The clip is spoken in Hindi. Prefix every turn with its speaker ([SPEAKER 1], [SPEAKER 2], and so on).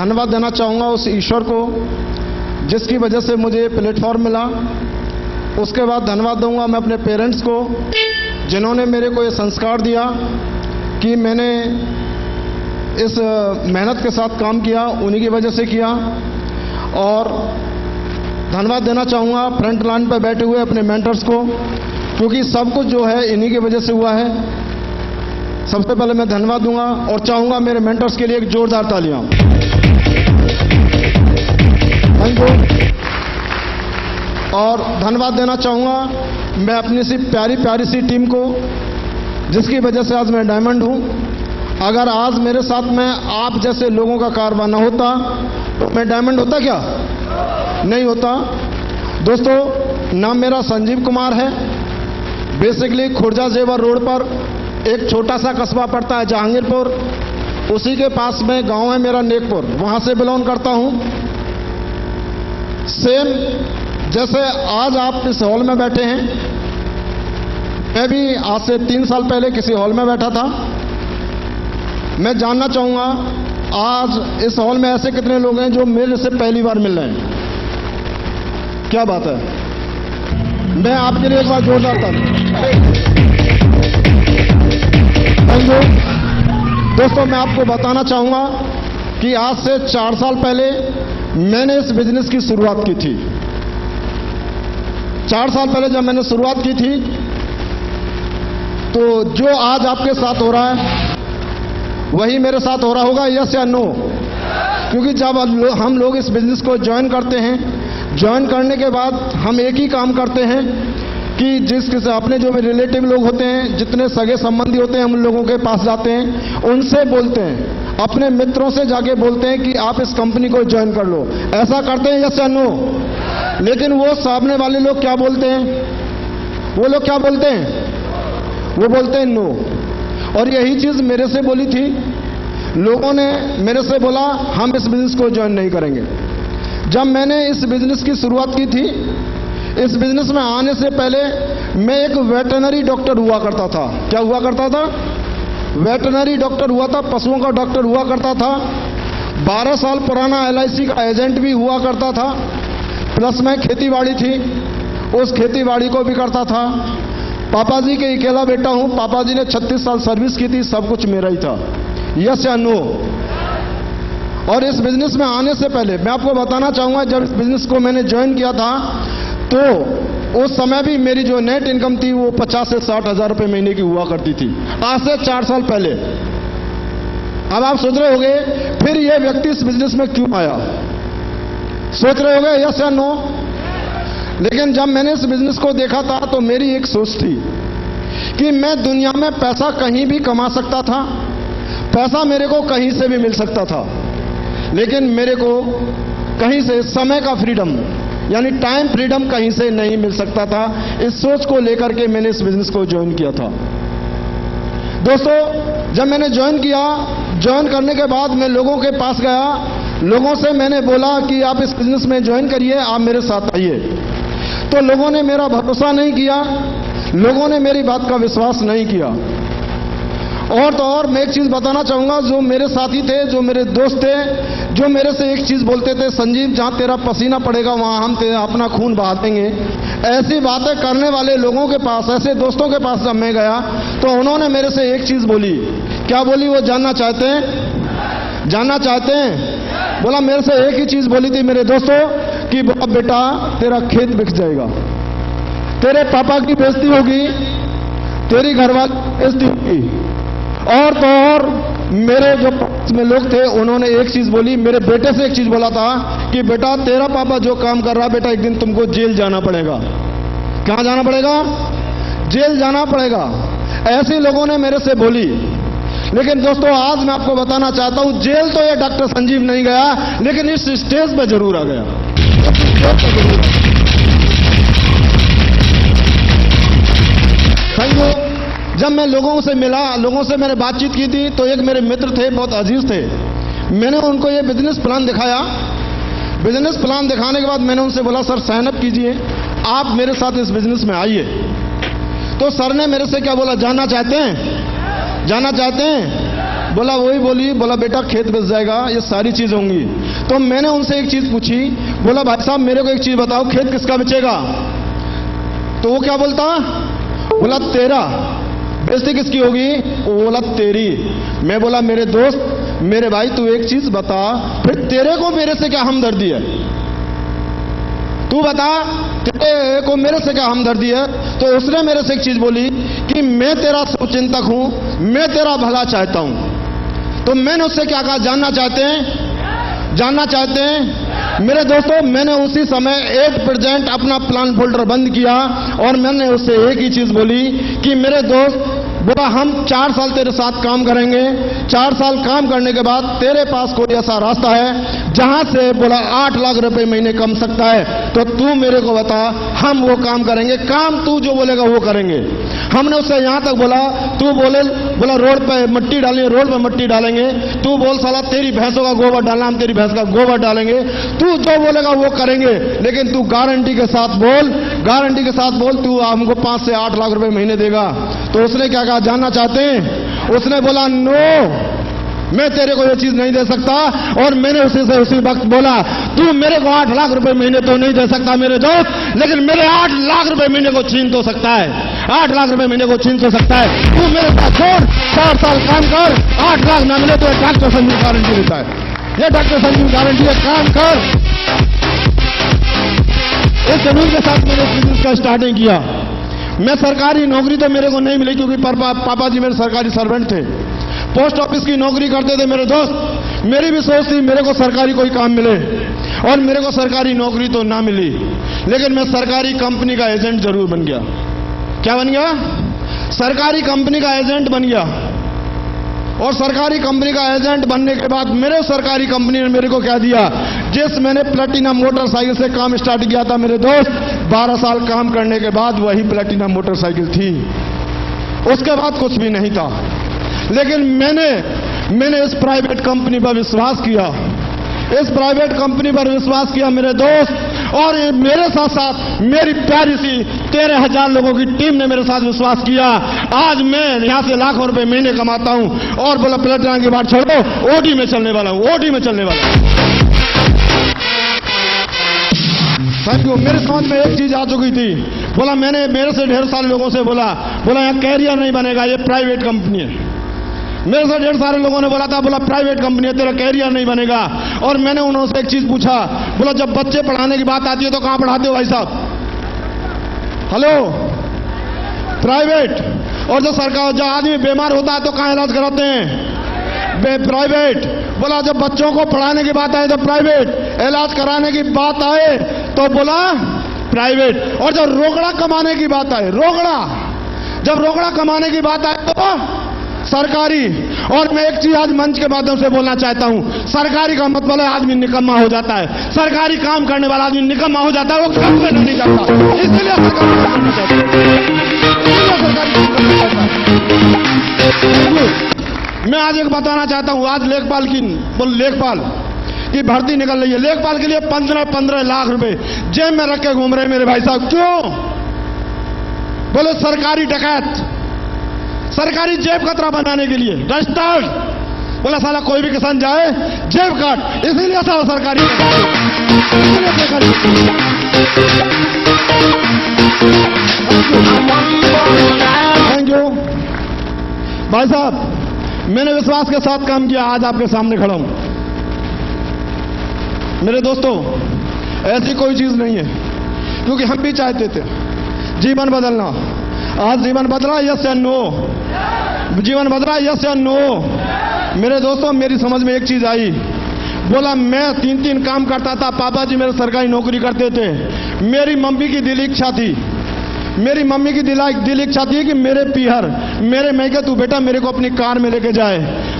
[SPEAKER 1] धन्यवाद देना चाहूँगा उस ईश्वर को जिसकी वजह से मुझे प्लेटफॉर्म मिला। उसके बाद धन्यवाद दूंगा मैं अपने पेरेंट्स को जिन्होंने मेरे को ये संस्कार दिया कि मैंने इस मेहनत के साथ काम किया, उन्हीं की वजह से किया। और धन्यवाद देना चाहूँगा फ्रंट लाइन पर बैठे हुए अपने मेंटर्स को, क्योंकि सब कुछ जो है इन्हीं की वजह से हुआ है। सबसे पहले मैं धन्यवाद दूंगा और चाहूँगा मेरे मेंटर्स के लिए एक जोरदार तालियां। Thank you. और धन्यवाद देना चाहूँगा मैं अपनी सी प्यारी प्यारी सी टीम को जिसकी वजह से आज मैं डायमंड हूँ। अगर आज मेरे साथ में आप जैसे लोगों का कारवां न होता तो मैं डायमंड होता क्या? नहीं होता। दोस्तों, नाम मेरा संजीव कुमार है। बेसिकली खुर्जा जेवर रोड पर एक छोटा सा कस्बा पड़ता है जहांगीरपुर, उसी के पास में गांव है मेरा नेकपुर, वहां से बिलोंग करता हूं। सेम जैसे आज आप इस हॉल में बैठे हैं, मैं भी आज से 3 साल पहले किसी हॉल में बैठा था। मैं जानना चाहूंगा आज इस हॉल में ऐसे कितने लोग हैं जो मेरे से पहली बार मिल रहे हैं? क्या बात है। मैं आपके लिए एक बार जोरदार ताली। दोस्तों, मैं आपको बताना चाहूंगा कि आज से 4 साल पहले मैंने इस बिजनेस की शुरुआत की थी। 4 साल पहले जब मैंने शुरुआत की थी तो जो आज आपके साथ हो रहा है वही मेरे साथ हो रहा होगा, यस या नो? क्योंकि जब हम लोग इस बिजनेस को ज्वाइन करते हैं, ज्वाइन करने के बाद हम एक ही काम करते हैं कि जिस अपने जो भी रिलेटिव लोग होते हैं, जितने सगे संबंधी होते हैं, हम उन लोगों के पास जाते हैं, उनसे बोलते हैं, अपने मित्रों से जाके बोलते हैं कि आप इस कंपनी को ज्वाइन कर लो। ऐसा करते हैं यस या नो? लेकिन वो सामने वाले लोग क्या बोलते हैं? वो लोग क्या बोलते हैं? वो बोलते हैं नो। और यही चीज मेरे से बोली थी। लोगों ने मेरे से बोला हम इस बिजनेस को ज्वाइन नहीं करेंगे। जब मैंने इस बिजनेस की शुरुआत की थी, इस बिजनेस में आने से पहले मैं एक वेटरनरी डॉक्टर हुआ करता था। क्या हुआ करता था? वेटरनरी डॉक्टर हुआ था, पशुओं का डॉक्टर हुआ करता था। 12 साल पुराना LIC का एजेंट भी हुआ करता था। प्लस में खेतीबाड़ी थी, उस खेतीबाड़ी को भी करता था। पापा जी के अकेला बेटा हूं। पापा जी ने 36 साल सर्विस की थी, सब कुछ मेरा ही था। यस या नो? और इस बिजनेस में आने से पहले मैं आपको बताना चाहूंगा, जब इस बिजनेस को मैंने ज्वाइन किया था तो उस समय भी मेरी जो नेट इनकम थी वो 50 से 60 हजार रुपए महीने की हुआ करती थी, आज से 4 साल पहले। अब आप सोच रहे होंगे फिर ये व्यक्ति इस बिजनेस में क्यों आया? सोच रहे होंगे यस या नो? लेकिन जब मैंने इस बिजनेस को देखा था तो मेरी एक सोच थी कि मैं दुनिया में पैसा कहीं भी कमा सकता था, पैसा मेरे को कहीं से भी मिल सकता था, लेकिन मेरे को कहीं से समय का फ्रीडम यानी टाइम फ्रीडम कहीं से नहीं मिल सकता था। इस सोच को लेकर के मैंने इस बिजनेस को ज्वाइन किया था। दोस्तों, जब मैंने ज्वाइन किया, ज्वाइन करने के बाद मैं लोगों के पास गया, लोगों से मैंने बोला कि आप इस बिजनेस में ज्वाइन करिए, आप मेरे साथ आइए। तो लोगों ने मेरा भरोसा नहीं किया, लोगों ने मेरी बात का विश्वास नहीं किया। और तो और मैं एक चीज बताना चाहूंगा, जो मेरे साथी थे, जो मेरे दोस्त थे, जो मेरे से एक चीज बोलते थे, संजीव जहां तेरा पसीना पड़ेगा वहां हम तेरा अपना खून बहा देंगे। ऐसी बातें करने वाले लोगों के पास, ऐसे दोस्तों के पास जब मैं गया तो उन्होंने मेरे से एक चीज बोली। क्या बोली? वो जानना चाहते हैं? जानना चाहते हैं? बोला मेरे से एक ही चीज बोली थी मेरे दोस्तों कि अब बेटा तेरा खेत बिक जाएगा, तेरे पापा की बेइज्जती होगी, तेरी घरवाली की बेइज्जती होगी। और तो और मेरे जो पास में लोग थे उन्होंने एक चीज बोली, मेरे बेटे से एक चीज बोला था कि बेटा तेरा पापा जो काम कर रहा है बेटा, एक दिन तुमको जेल जाना पड़ेगा। कहां जाना पड़ेगा? जेल जाना पड़ेगा। ऐसे लोगों ने मेरे से बोली। लेकिन दोस्तों, आज मैं आपको बताना चाहता हूं, जेल तो ये डॉक्टर संजीव नहीं गया, लेकिन इस स्टेज पे जरूर आ गया। Thank you. जब मैं लोगों से मिला, लोगों से मैंने बातचीत की थी, तो एक मेरे मित्र थे, बहुत अजीज थे। मैंने उनको ये बिजनेस प्लान दिखाया। बिजनेस प्लान दिखाने के बाद मैंने उनसे बोला सर साइन अप कीजिए, आप मेरे साथ इस बिजनेस में आइए। तो सर ने मेरे से क्या बोला? जानना चाहते हैं? जानना चाहते हैं? बोला वही बोली, बोला बेटा खेत बेच जाएगा, ये सारी चीज होंगी। तो मैंने उनसे एक चीज पूछी, बोला भाई साहब मेरे को एक चीज बताओ, खेत किसका बेचेगा? तो वो क्या बोलता? बोला तेरा। बेइज्जती किसकी होगी? वो बोला तेरी। मैं बोला मेरे दोस्त, मेरे भाई तू एक चीज बता, फिर तेरे को मेरे से क्या हमदर्दी है? तू बता तेरे को मेरे से क्या हमदर्दी है? तो उसने मेरे से एक चीज बोली कि मैं तेरा शुभचिंतक हूं, मैं तेरा भला चाहता हूं। तो मैंने उससे क्या कहा, जानना चाहते हैं? जानना चाहते हैं? मेरे दोस्तों, मैंने उसी समय 8% अपना प्लान फोल्डर बंद किया और मैंने उससे एक ही चीज बोली कि मेरे दोस्त, बोला हम 4 साल तेरे साथ काम करेंगे, 4 साल काम करने के बाद तेरे पास कोई ऐसा रास्ता है जहां से बोला 8 लाख रुपए महीने कम सकता है, तो तू मेरे को बता, हम वो काम करेंगे, काम तू जो बोलेगा वो करेंगे। हमने उससे यहां तक बोला, तू बोला रोड पे मट्टी डालेंगे, रोड पे मट्टी डालेंगे, तू बोल साला तेरी भैंसों का गोबर डालना, हम तेरी भैंस का गोबर डालेंगे, तू जो बोलेगा वो करेंगे, लेकिन तू गारंटी के साथ बोल, गारंटी के साथ बोल तू हमको 5 से 8 लाख रुपए महीने देगा। तो उसने क्या कहा, जानना चाहते हैं? उसने बोला नो, मैं तेरे को ये चीज नहीं दे सकता। और मैंने उसी वक्त बोला, तू मेरे को 8 लाख रुपए महीने तो नहीं दे सकता मेरे दोस्त, लेकिन मेरे 8 लाख रुपए महीने को छीन तो सकता है, 8 लाख रुपए महीने को छीन तो सकता है। तू मेरे साथ छोड़, 4 साल काम कर, 8 लाख ना मिले तो डॉक्टर संजीव गारंटी देता है, ये डॉक्टर संजीव गारंटी है, काम कर। इस जमीन के साथ मैंने इस बिजनेस का स्टार्टिंग किया। मैं सरकारी नौकरी तो मेरे को नहीं मिली क्योंकि पापा जी मेरे सरकारी सर्वेंट थे, पोस्ट ऑफिस की नौकरी करते थे मेरे दोस्त। मेरी भी सोच थी मेरे को सरकारी कोई काम मिले, और मेरे को सरकारी नौकरी तो ना मिली, लेकिन मैं सरकारी कंपनी का एजेंट जरूर बन गया। क्या बन गया? सरकारी कंपनी का एजेंट बन गया। और सरकारी कंपनी का एजेंट बनने के बाद मेरे सरकारी कंपनी ने मेरे को क्या दिया, जिस मैंने प्लेटिनम मोटरसाइकिल से काम स्टार्ट किया था मेरे दोस्त, 12 साल काम करने के बाद वही प्लेटिनम मोटरसाइकिल थी, उसके बाद कुछ भी नहीं था। लेकिन मैंने इस प्राइवेट कंपनी पर विश्वास किया, इस प्राइवेट कंपनी पर विश्वास किया मेरे दोस्त, और मेरे साथ साथ मेरी प्यारी सी 13,000 लोगों की टीम ने मेरे साथ विश्वास किया। आज मैं यहां से लाखों रुपए महीने कमाता हूं, और बोला प्लेटिनम की बात छोड़ो, ओडी में चलने वाला हूं, ओडी में चलने वाला हूं। Thank you. मेरे समझ में एक चीज आ चुकी थी, बोला मैंने मेरे से ढेर सारे लोगों से बोला यहां कैरियर नहीं बनेगा, ये प्राइवेट कंपनी है। मेरे से ढेर सारे लोगों ने बोला था, बोला प्राइवेट कंपनी है, तेरा कैरियर नहीं बनेगा। और मैंने उन्होंने एक चीज पूछा, बोला जब बच्चे पढ़ाने की बात आती है तो कहां पढ़ाते हो भाई साहब? Hello, private. और जो सरकार, जब आदमी बीमार होता है तो कहां इलाज कराते हैं? प्राइवेट। बोला जब बच्चों को पढ़ाने की बात आए तो प्राइवेट, इलाज कराने की बात आए तो बोला प्राइवेट। और जब रोकड़ा कमाने की बात आए, जब रोकड़ा कमाने की बात आए तो सरकारी। और मैं एक चीज आज मंच के माध्यम से बोलना चाहता हूं, सरकारी का मतलब है आदमी निकम्मा हो जाता है, सरकारी काम करने वाला आदमी निकम्मा हो जाता है, वो काम में नहीं जाता, इसलिए सरकारी काम करना चाहता है। मैं आज एक बताना चाहता हूं, आज लेखपाल की भर्ती निकल रही है। लेखपाल के लिए 15 लाख रुपए जेब में रख के घूम रहे मेरे भाई साहब। क्यों? बोले सरकारी डकैत, सरकारी जेब कतरा बनाने के लिए रजिस्टर्ड। बोला साला कोई भी किसान जाए जेब काट, इसीलिए साला सरकारी। थैंक यू भाई साहब, मैंने विश्वास के साथ काम किया, आज आपके सामने खड़ा हूं। मेरे दोस्तों, ऐसी कोई चीज नहीं है, क्योंकि हम भी चाहते थे जीवन बदलना। आज जीवन बदला, यस या नो? जीवन बदला, यस या नो? मेरे दोस्तों, मेरी समझ में एक चीज आई, बोला मैं 3 काम करता था, पापा जी मेरे सरकारी नौकरी करते थे। मेरी मम्मी की दिल इच्छा थी, मेरी मम्मी की दिल इच्छा थी कि मेरे पीहर, मेरे मैके तू बेटा मेरे को अपनी कार में लेके जाए।